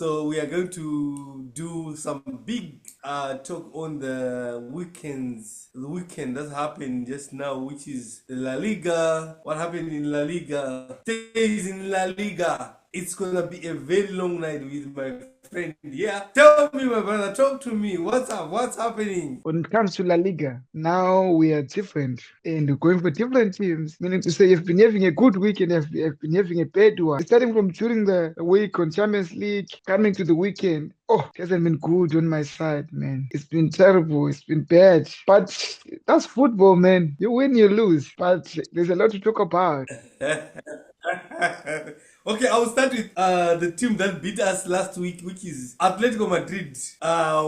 So we are going to do some big talk on the weekend that happened just now, which is the La Liga. What happened in La Liga stays in La Liga. It's gonna be a very long night with my friend. Yeah, tell me, my brother, talk to me. What's up? What's happening? When it comes to La Liga, now we are different and we're going for different teams. Meaning to say, you've been having a good week and you've been having a bad one. Starting from during the week on Champions League, coming to the weekend. Oh, it hasn't been good on my side, man. It's been terrible. It's been bad. But that's football, man. You win, you lose. But there's a lot to talk about. Okay, I'll start with the team that beat us last week, which is Atletico Madrid,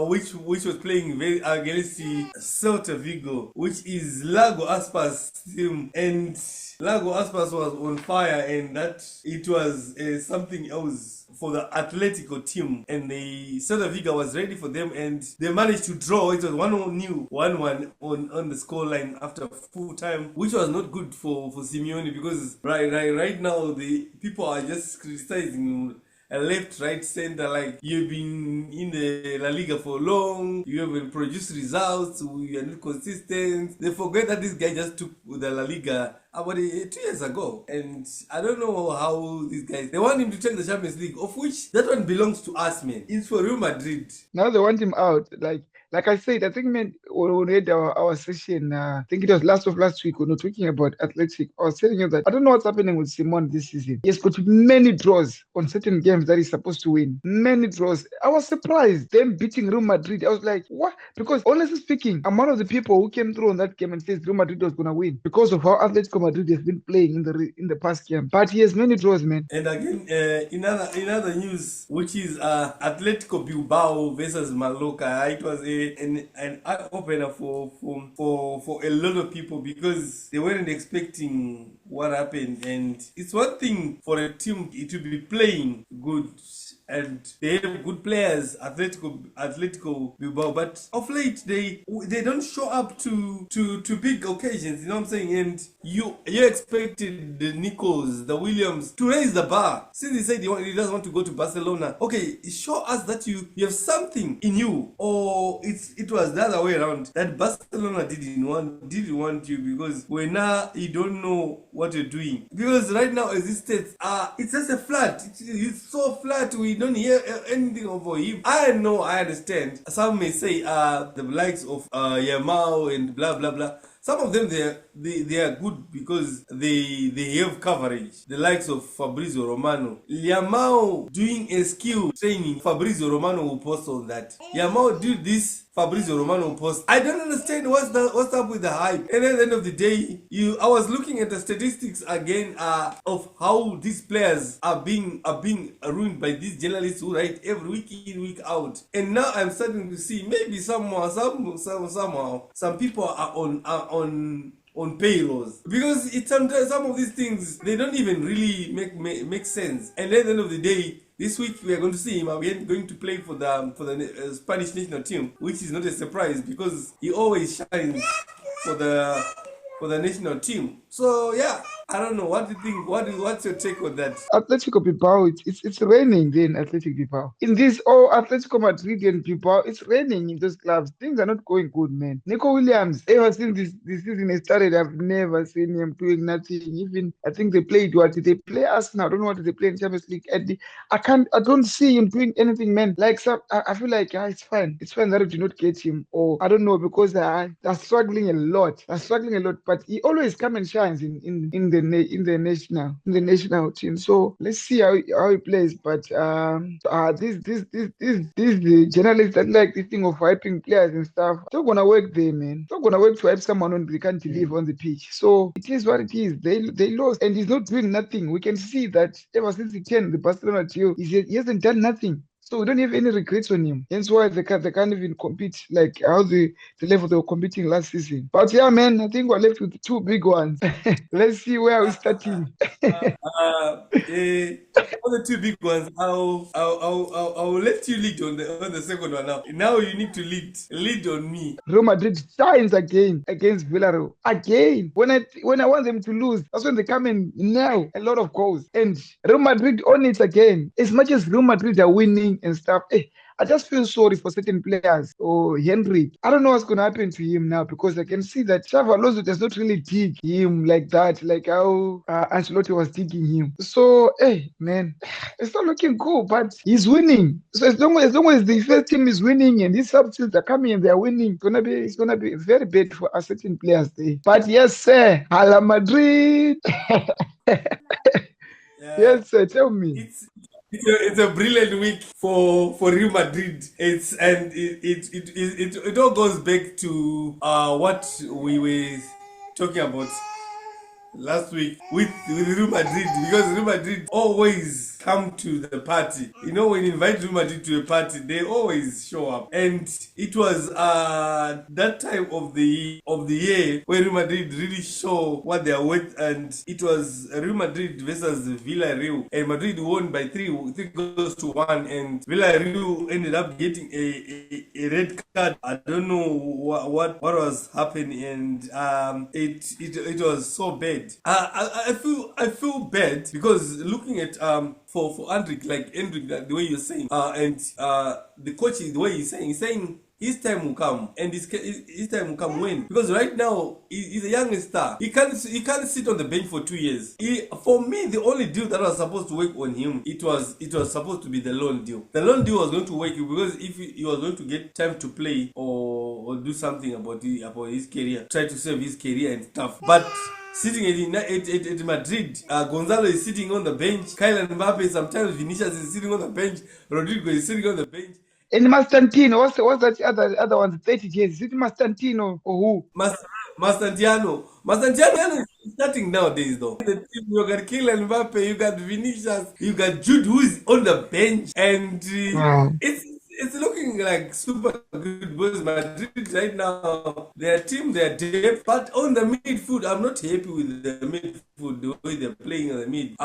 which was playing very against the Celta Vigo, which is Lago Aspas team, and Lago Aspas was on fire, and that it was something else for the Atletico team, and the Celta Vigo was ready for them, and they managed to draw. It was 1-1 on the scoreline after full time, which was not good for Simeone, because right now the people are just criticizing left, right, center. Like, you've been in the La Liga for long, you haven't produced results, you are not consistent. They forget that this guy just took the La Liga about 2 years ago, and I don't know how these guys, they want him to take the Champions League, of which that one belongs to us, man. It's for Real Madrid. Now they want him out. Like I said, I think, man, when we had our session, I think it was last week when we were talking about Athletic. I was telling you that I don't know what's happening with Simon this season. He has got many draws on certain games that he's supposed to win. Many draws. I was surprised them beating Real Madrid. I was like, what? Because honestly speaking, I'm one of the people who came through on that game and says Real Madrid was gonna win because of how Atletico Madrid has been playing in the past game. But he has many draws, man. And again, in other news, which is Atletico Bilbao versus Mallorca, it was an eye opener for a lot of people, because they weren't expecting what happened. And it's one thing for a team to be playing good, and they have good players, Atletico Bilbao, but of late they don't show up to big occasions. You know what I'm saying? And you expected the Nichols, the Williams to raise the bar. Since he said he doesn't want to go to Barcelona, okay, show us that you have something in you. Or it was the other way around, that Barcelona didn't want you, because when now you don't know what you're doing. Because right now, as it states, it's just a flat. It's so flat. We don't hear anything over him. I know, I understand. Some may say the likes of Yamal and blah blah blah. Some of them they are good because they have coverage. The likes of Fabrizio Romano. Yamal doing a skill training, Fabrizio Romano will post on that. Yamal do this, Fabrizio Romano will post. I don't understand what's up with the hype. And at the end of the day, I was looking at the statistics again of how these players are being ruined by these journalists who write every week in, week out. And now I'm starting to see maybe somehow some people are on payrolls, because it's sometimes some of these things they don't even really make sense. And at the end of the day, this week we are going to see him again going to play for the Spanish national team, which is not a surprise because he always shines for the national team. So yeah, I don't know. What do you think? What's your take on that? Atletico Bilbao, it's raining then Athletic Bilbao. In this Atletico Madrid and Bilbao, it's raining in those clubs. Things are not going good, man. Nico Williams, ever since this season has started, I've never seen him doing nothing. Even I think they played, what did they play us now? I don't know what did they play in Champions League. I don't see him doing anything, man. Like I feel like it's fine. It's fine that I do not get him, or I don't know, because they're struggling a lot. They're struggling a lot, but he always come and shines in the national team. So let's see how he plays. But these journalists that like this thing of wiping players and stuff, it's not gonna work there, man. It's not gonna work to wipe someone when they can't deliver on the pitch. So it is what it is. They lost, and he's not doing nothing. We can see that ever since he turned the Barcelona deal, he hasn't done nothing. So we don't have any regrets on him. Hence why they can't even compete like how the level they were competing last season. But yeah, man, I think we're left with two big ones. Let's see where we're starting. For the two big ones, I'll let you lead on the second one now. Now you need to lead on me. Real Madrid shines again against Villarreal. Again. When I want them to lose, that's when they come in now. A lot of goals. And Real Madrid on it again. As much as Real Madrid are winning, and stuff. I just feel sorry for certain players. Oh, Henry, I don't know what's going to happen to him now because I can see that Xavi Alonso does not really dig him like that, like how Ancelotti was digging him. So, hey, man, it's not looking cool, but he's winning. So as long as the first team is winning and these substitutes are coming and they are winning, it's gonna be very bad for a certain players there. But yes, sir, Hala Madrid. Yeah, Yes, sir. Tell me. it's a brilliant week for Real Madrid. It all goes back to what we were talking about last week with Real Madrid, because Real Madrid always come to the party. You know, when you invite Real Madrid to a party, they always show up. And it was that time of the year where Real Madrid really show what they are worth, and it was Real Madrid versus Villarreal, and Madrid won by three goals to one, and Villarreal ended up getting a red card. I don't know what was happening, and it was so bad. I feel bad because looking at for Andrick, like Hendrik, like the way you're saying, and the coach, the way he's saying his time will come, and his time will come when, because right now he's a young star. He can't sit on the bench for 2 years. For me, the only deal that was supposed to work on him, it was supposed to be the loan deal. The loan deal was going to work because if he was going to get time to play or do something about his career, try to save his career and stuff. But sitting at Madrid, Gonzalo is sitting on the bench. Kylian Mbappe, sometimes Vinicius is sitting on the bench. Rodrigo is sitting on the bench. And Mastantino, what's that other one? 30 years. Is it Mastantino or who? Mastantiano is starting nowadays though. The team, you got Kylian Mbappe, you got Vinicius, you got Jude who is on the bench, and Wow. it's looking like super good because Madrid right now, their team, their depth, but on the midfield, I'm not happy with the midfield, the way they're playing on the mid.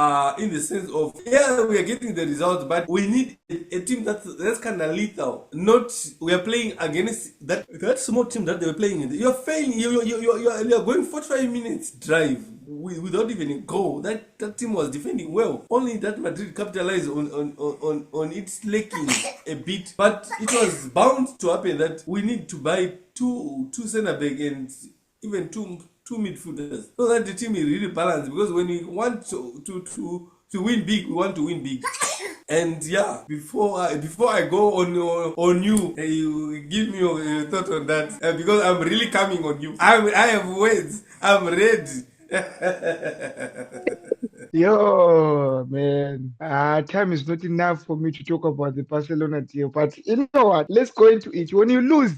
In the sense of, yeah, we are getting the results, but we need a team that's kind of lethal. Not we are playing against that small team that they were playing in. You're failing. You're going 45 minutes drive without even a goal. That team was defending well. Only that Madrid capitalized on its lacking a bit. But it was bound to happen that we need to buy two center back and even two midfielders, so that the team is really balanced. Because when we want to win big, we want to win big. And yeah, before I go on you, you give me your thought on that, because I'm really coming on you. I have words. I'm ready. Yo, man. Time is not enough for me to talk about the Barcelona deal. But you know what? Let's go into it. When you lose,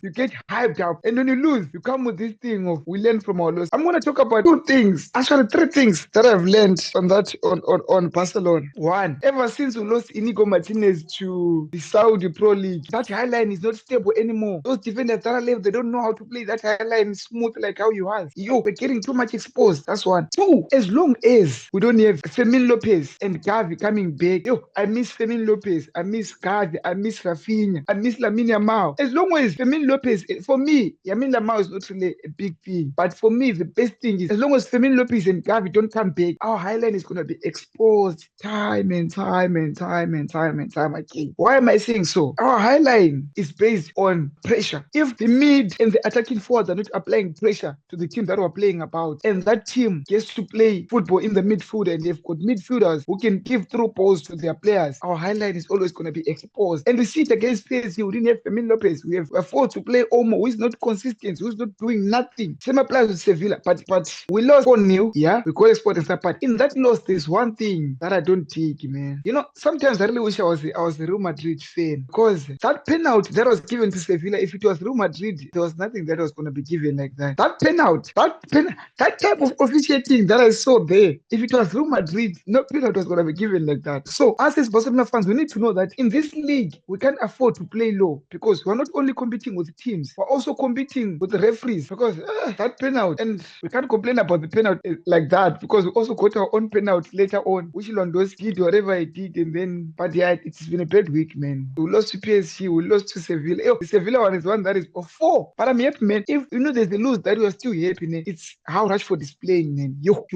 you get hyped up. And when you lose, you come with this thing of we learn from our loss. I'm gonna talk about two things, actually three things that I've learned on that on Barcelona. One, ever since we lost Inigo Martinez to the Saudi Pro League, that high line is not stable anymore. Those defenders that are left, they don't know how to play that high line smooth like how you have. We're getting too much exposed. That's one. Two, as long as we don't have Fermin Lopez and Gavi coming back. I miss Fermin Lopez. I miss Gavi. I miss Rafinha. I miss Lamine Yamal. As long as Fermin Lopez, for me, Lamine Yamal is not really a big thing. But for me, the best thing is as long as Fermin Lopez and Gavi don't come back, our highline is going to be exposed time and time again. Why am I saying so? Our highline is based on pressure. If the mid and the attacking forwards are not applying pressure to the team that we're playing about, and that team gets to play football in the midfield, and they've got midfielders who can give through balls to their players, our highline is always going to be exposed. And we see it against PSG. We didn't have Fermin Lopez. We have afforded to play Omo, who is not consistent, who's not doing nothing. Same applies with Sevilla. But we lost 4-0. Yeah, we call it sport and stuff. But in that loss, there's one thing that I don't take, man. You know, sometimes I really wish I was a Real Madrid fan, because that penalty that was given to Sevilla, if it was Real Madrid, there was nothing that was going to be given like that. That penalty, that type of officiating that I saw there, if it was Real Madrid, no penalty was going to be given like that. So, us as Barcelona fans, we need to know that in this league, we can't afford to play low, because we're not only competing with teams, we're also competing with the referees, because that penalty, and we can't complain about the penalty like that, because we also got our own penalty later on, which Londos did whatever he did, and then, but yeah, it's been a bad week, man. We lost to PSG, we lost to Sevilla. The Sevilla one is one that is of 4. But I'm happy, man. If you know there's a lose that we are still happy, man. It's how Rashford is playing, man. Yo.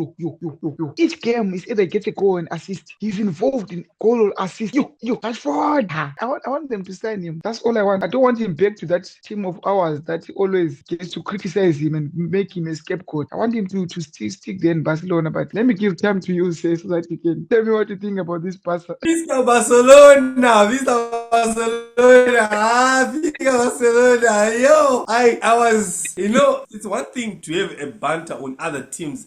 Each game is either get a goal and assist. He's involved in goal or assist. Rashford. I want them to sign him. That's all I want. I don't want him back to that team of ours that always gets to criticize him and make him a scapegoat. I want him to stick there in Barcelona. But let me give time to you, say, so that you can tell me what you think about this Barca. Mr. Barcelona, Mr. Barcelona, Mr. Barcelona, yo. I was, it's one thing to have a banter on other teams,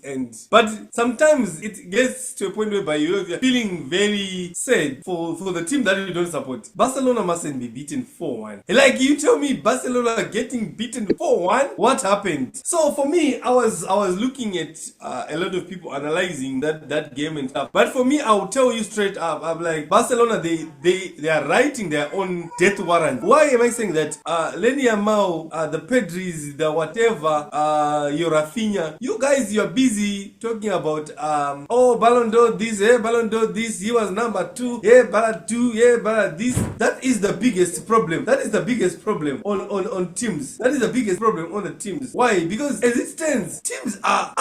but sometimes it gets to a point whereby you're feeling very sad for the team that you don't support. Barcelona mustn't be beaten 4-1. Like, you tell me Barcelona getting beaten 4-1? What happened? So for me, I was looking at a lot of people analyzing that game and stuff. But for me, I'll tell you straight up, I'm like, Barcelona, they are writing their own death warrant. Why am I saying that? Lenny Yamal, the Pedris, the whatever, your Rafinha, you guys, you're busy talking about Ballon d'Or this, Ballon d'Or this, he was number 2, Ballon 2, Ballon this. That is the biggest problem. That is the biggest problem on teams. That is the biggest problem on the teams. Why? Because as it stands, teams are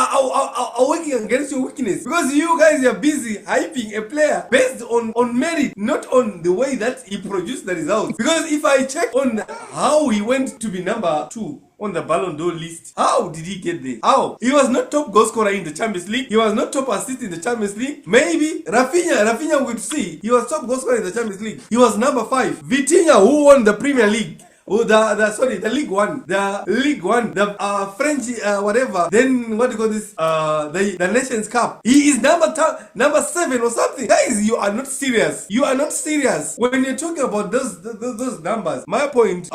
working against your weakness. Because you guys are busy hyping a player based on merit, not on the way that he produced the results. Because if I check on how he went to be number 2 on the Ballon d'Or list, how did he get there? How? He was not top goal scorer in the Champions League. He was not top assist in the Champions League. Maybe Rafinha would see. He was top goal scorer in the Champions League. He was number 5. Vitinha, who won the Premier League. Oh, the League One, the French, whatever. Then what do you call this? The Nations Cup. He is number 7 or something. Guys, you are not serious. You are not serious when you're talking about those numbers. My point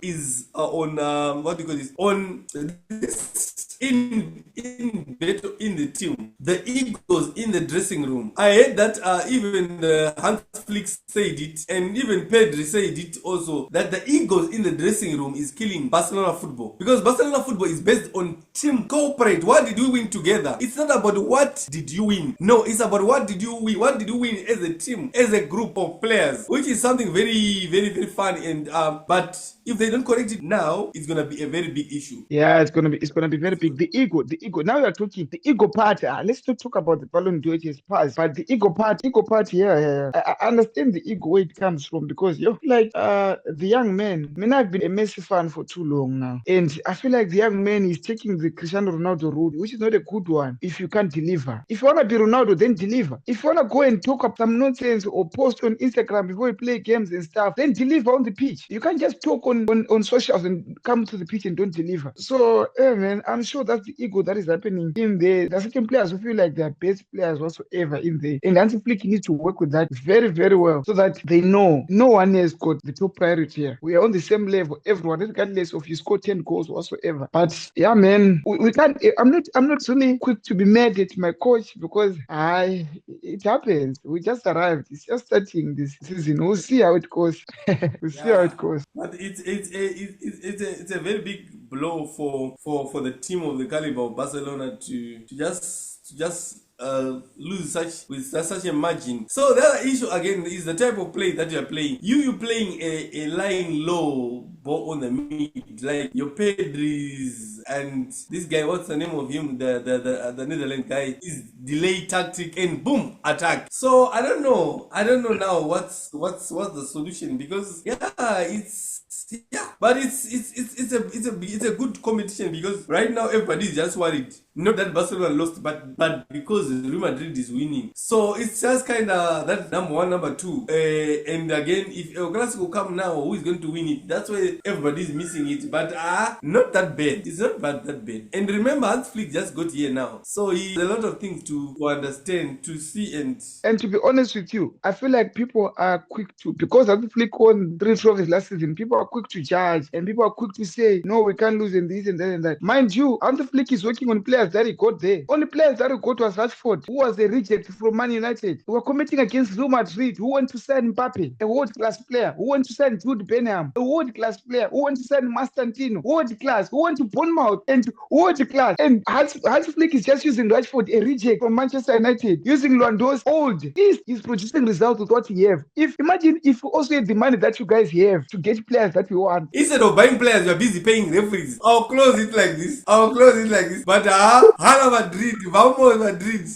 is on what do you call this? On this. In the team, the egos in the dressing room. I heard that even Hans Flick said it, and even Pedri said it also, that the egos in the dressing room is killing Barcelona football. Because Barcelona football is based on team cooperate. What did we win together? It's not about what did you win. No, it's about what did you win. What did you win as a team, as a group of players, which is something very, very, very fun. And but if they don't correct it now, it's gonna be a very big issue. Yeah, it's gonna be very big. The ego. Now you are talking the ego part. Let's not talk about the Ballon d'Or past, but the ego part. Yeah. I understand the ego where it comes from, because you're like the young man. I mean, I've been a Messi fan for too long now, and I feel like the young man is taking the Cristiano Ronaldo route, which is not a good one. If you can't deliver, if you wanna be Ronaldo, then deliver. If you wanna go and talk up some nonsense or post on Instagram before you play games and stuff, then deliver on the pitch. You can't just talk on socials and come to the pitch and don't deliver. So, man, I'm sure that's the ego that is happening in there. There are certain players who feel like they're best players whatsoever in there. And Hansi Flick needs to work with that very, very well, so that they know no one has got the top priority here. We are on the same level, everyone, regardless of you score 10 goals whatsoever. But yeah, man, we can't. I'm not really quick to be mad at my coach, because it happens. We just arrived. It's just starting this season. We'll see how it goes. We'll see how it goes. But it's a very big blow for the team of the caliber of Barcelona to just lose such a margin. So the other issue again is the type of play that you are playing. You playing a lying low ball on the mid, like your Pedris and this guy, what's the name of him, the Netherlands guy, is delay tactic and boom, attack. So I don't know now what's the solution, because but it's a good competition, because right now everybody is just worried. Not that Barcelona lost, but because Real Madrid is winning. So it's just kind of that number 1, number 2. And again, if El Clasico come now, who is going to win it? That's why everybody is missing it. But not that bad. It's not that bad. And remember, Hans Flick just got here now. So he has a lot of things to understand, to see, and to be honest with you, I feel like people are quick to, because Hans Flick won 3 trophies last season, people are quick to judge, and people are quick to say, no, we can't lose in this and that and that. Mind you, Hans Flick is working on players that he got there. Only players that he got was Rashford, who was a reject from Man United. We were competing against Real Madrid, who went to sign Mbappe, a world-class player, who went to sign Jude Bellingham, a world-class player, who went to sign Mastantino, world-class, who went to Bournemouth, and world-class. And Hans Flick is just using Rashford, a reject from Manchester United, using Lewandowski, old. He's producing results with what he have. Imagine if you also had the money that you guys have to get players that we want. Instead of buying players, you're busy paying referees. I'll close it like this. But Hala Madrid, vamos Madrid.